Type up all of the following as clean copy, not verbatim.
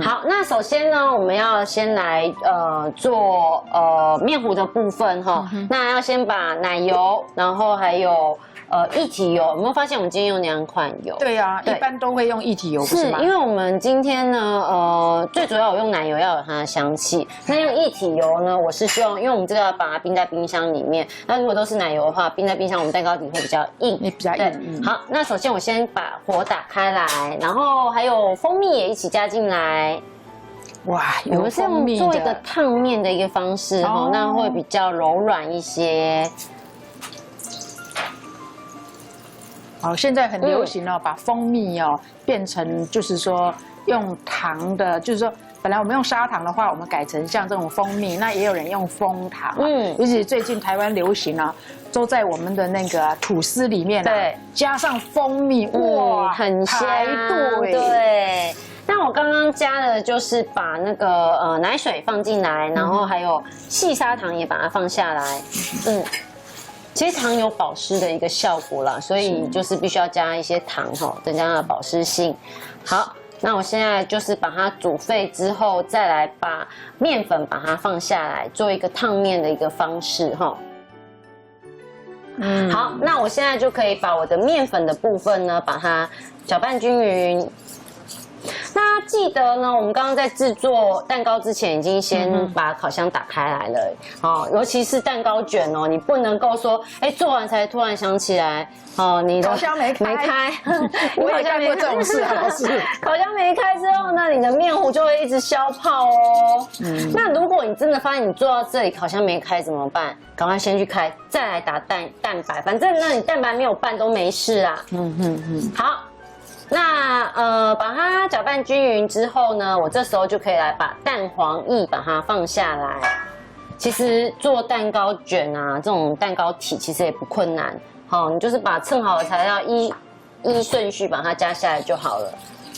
好，那首先呢，我们要先来做面糊的部分哈。那要先把奶油，然后还有液体油，有没有发现我们今天用2款油？对啊，一般都会用液体油，不是吗？因为我们今天呢，最主要我用奶油要有它的香气。那用液体油呢，我是希望，因为我们这个要把它冰在冰箱里面。那如果都是奶油的话，冰在冰箱，我们蛋糕底会比较硬，比较硬。好，那首先我先把火打开来，然后还有蜂蜜也一起加进来。哇，我们是用做一个烫面的一个方式哈，那会比较柔软一些。好，现在很流行哦，把蜂蜜哦变成就是说用糖的，就是说本来我们用砂糖的话，我们改成像这种蜂蜜，那也有人用枫糖，尤其最近台湾流行啊，都在我们的那个吐司里面对，加上蜂蜜，哇，很香，对。那我刚刚加的就是把那个奶水放进来，然后还有细砂糖也把它放下来，其实糖有保湿的一个效果啦，所以就是必须要加一些糖哈，增加它的保湿性。好，那我现在就是把它煮沸之后，再来把面粉把它放下来，做一个烫面的一个方式哈。好，那我现在就可以把我的面粉的部分呢，把它搅拌均匀。那记得呢，我们刚刚在制作蛋糕之前，已经先把烤箱打开来了。哦，尤其是蛋糕卷哦，你不能够说，做完才突然想起来，哦，你的烤箱没开，我也干过这种事，老师。烤箱没开之后呢，你的面糊就会一直消泡哦。那如果你真的发现你做到这里烤箱没开怎么办？赶快先去开，再来打蛋白，反正呢你蛋白没有拌都没事啊。好。那把它搅拌均匀之后呢，我这时候就可以来把蛋黄液把它放下来。其实做蛋糕卷啊，这种蛋糕体其实也不困难，好，你就是把称好的材料依顺序把它加下来就好了。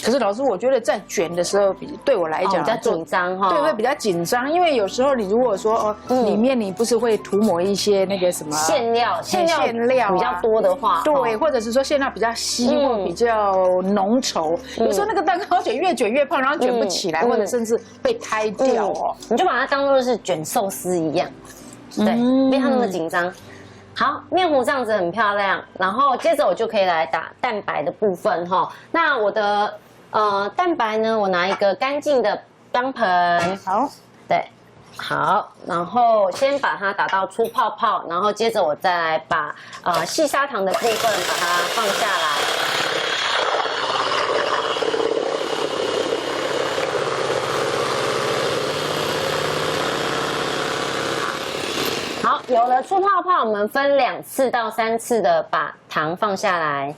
可是老师，我觉得在卷的时候，对我来讲比较紧张哈。对，会比较紧张，因为有时候你如果说里面你不是会涂抹一些那个什么馅料比较多的话，对，或者是说馅料比较稀或比较浓稠，有时候那个蛋糕卷越卷越胖，然后卷不起来，或者甚至被开掉哦。你就把它当做是卷寿司一样，对，别它那么紧张。好，面糊这样子很漂亮，然后接着我就可以来打蛋白的部分哈。那我的蛋白呢，我拿一个干净的钢盆，好，对，好，然后先把它打到出泡泡，然后接着我再来把细砂糖的部分把它放下来。好，有了出泡泡，我们分2次到3次的把糖放下来。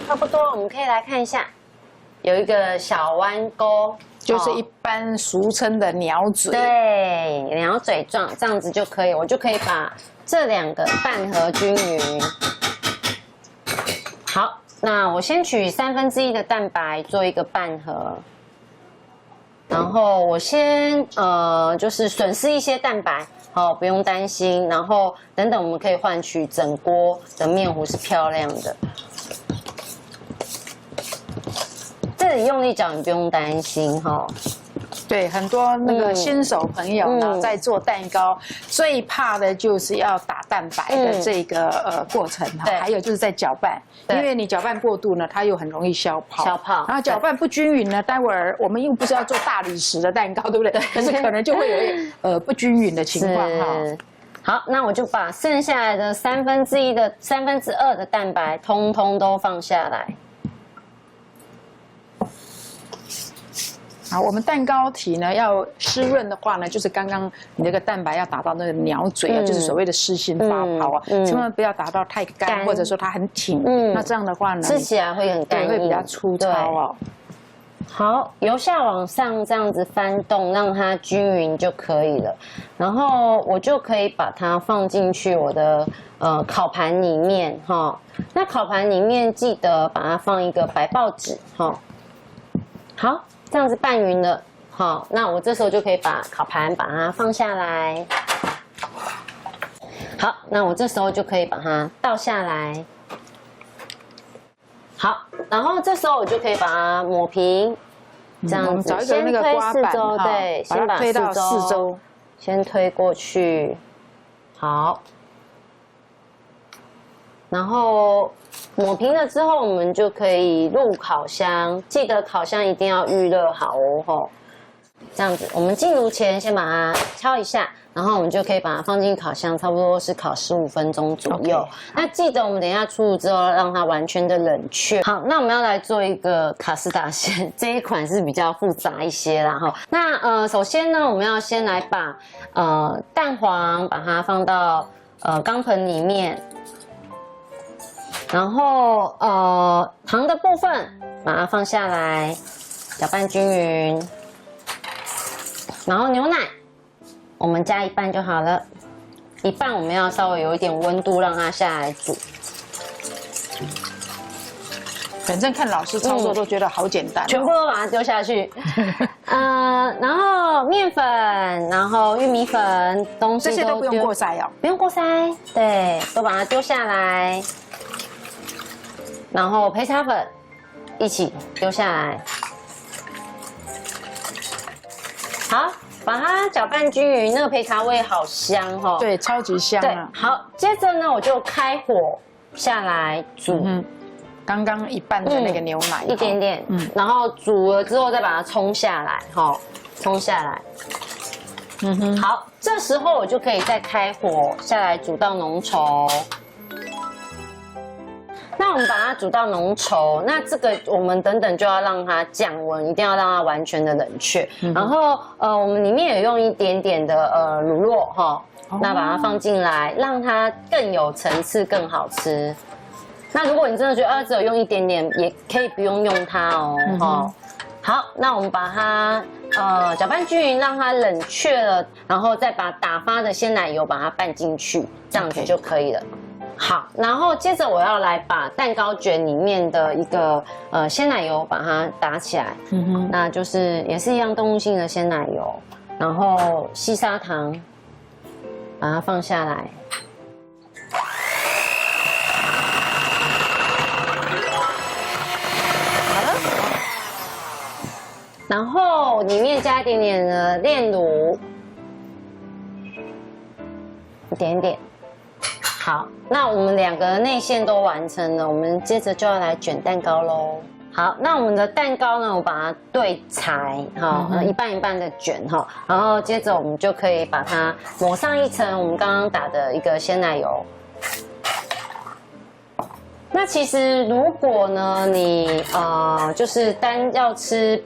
差不多，我们可以来看一下，有一个小弯钩，就是一般俗称的鸟嘴。对，鸟嘴状，这样子就可以，我就可以把这2个拌合均匀。好，那我先取1/3的蛋白做一个拌合，然后我先就是损失一些蛋白，好，不用担心。然后等等，我们可以换取整锅的面糊是漂亮的。这里用力搅，你不用担心哈。对，很多那个新手朋友呢，在做蛋糕，最怕的就是要打蛋白的这个过程哈，还有就是在搅拌，因为你搅拌过度呢，它又很容易消泡。然后搅拌不均匀呢，待会儿我们又不是要做大理石的蛋糕，对不对？可是可能就会有不均匀的情况哈。好，那我就把剩下来的2/3的蛋白，通通都放下来。好，我们蛋糕体呢要湿润的话呢，就是刚刚你那个蛋白要打到那个鸟嘴啊，就是所谓的湿心发泡啊，千万不要打到太干，或者说它很挺。那这样的话呢，吃起来会很干硬，会比较粗糙哦。好，由下往上这样子翻动，让它均匀就可以了。然后我就可以把它放进去我的烤盘里面哈。那烤盘里面记得把它放一个白报纸哈。好，这样子拌匀了。好，那我这时候就可以把烤盘把它放下来。好，那我这时候就可以把它倒下来。好，然后这时候我就可以把它抹平，这样子。找一个那个刮板，对，先把推到四周，先推过去。好，然后抹平了之后，我们就可以入烤箱。记得烤箱一定要预热好哦，这样子，我们进炉前先把它敲一下。然后我们就可以把它放进烤箱，差不多是烤15分钟左右。Okay. 那记得我们等一下出炉之后，让它完全的冷却。好，那我们要来做一个卡士达馅，这一款是比较复杂一些啦哈。那首先呢，我们要先来把蛋黄把它放到钢盆里面，然后糖的部分把它放下来，搅拌均匀，然后牛奶。我们加一半就好了，一半我们要稍微有一点温度，让它下来煮。反正看老师操作都觉得好简单，全部都把它丢下去。然后面粉，然后玉米粉，东西这些都不用过筛哦，不用过筛，对，都把它丢下来。然后焙茶粉一起丢下来，好。把它搅拌均匀，那个焙茶味好香哈。对，超级香啊。好，接着呢，我就开火下来煮。刚刚一半的那个牛奶，一点点。然后煮了之后再把它冲下来，哈，冲下来。好，这时候我就可以再开火下来煮到浓稠。那我们把它煮到浓稠，那这个我们等等就要让它降温，一定要让它完全的冷却。然后我们里面有用一点点的乳酪哈，那把它放进来，让它更有层次，更好吃。那如果你真的觉得只有用一点点，也可以不用用它哦。好，那我们把它搅拌均匀，让它冷却了，然后再把打发的鲜奶油把它拌进去，这样子就可以了。好，然后接着我要来把蛋糕卷里面的一个鲜奶油把它打起来，那就是也是一样动物性的鲜奶油，然后细砂糖把它放下来，好了，然后里面加一点点的炼乳，一点点。好，那我们两个内馅都完成了，我们接着就要来卷蛋糕喽。好，那我们的蛋糕呢，我把它对裁，哈，一半一半的卷哈，然后接着我们就可以把它抹上一层我们刚刚打的一个鲜奶油。那其实如果呢，你就是单要吃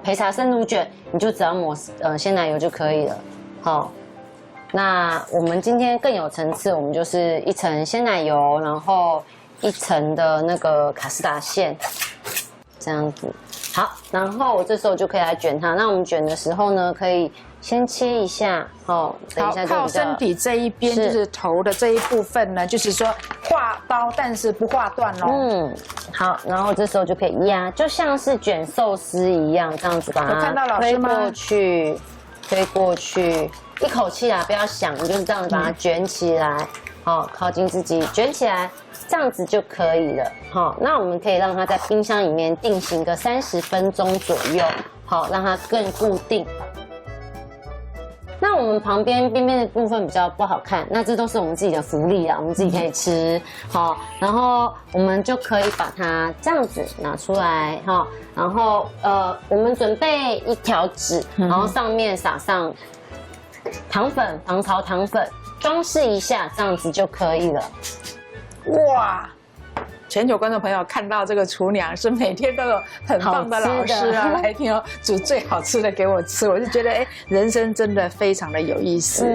焙茶生乳卷，你就只要抹鲜奶油就可以了，好。那我们今天更有层次，我们就是一层鲜奶油，然后一层的那个卡士达馅，这样子。好，然后我这时候就可以来卷它。那我们卷的时候呢，可以先切一下，等一下就靠身体这一边就是头的这一部分呢，就是说划刀，但是不划断哦。好，然后这时候就可以压，就像是卷寿司一样，这样子把它推过去，推过去。一口气不要想，你就是这样子把它卷起来，靠近自己卷起来，这样子就可以了。那我们可以让它在冰箱里面定型个30分钟左右，让它更固定。那我们旁边边边的部分比较不好看，那这都是我们自己的福利啦，我们自己可以吃。然后我们就可以把它这样子拿出来，然后我们准备一条纸，然后上面撒上糖粉，防潮糖粉，装饰一下，这样子就可以了。哇！全球观众朋友看到这个厨娘是每天都有很棒的老师来听煮最好吃的给我吃，我就觉得人生真的非常的有意思。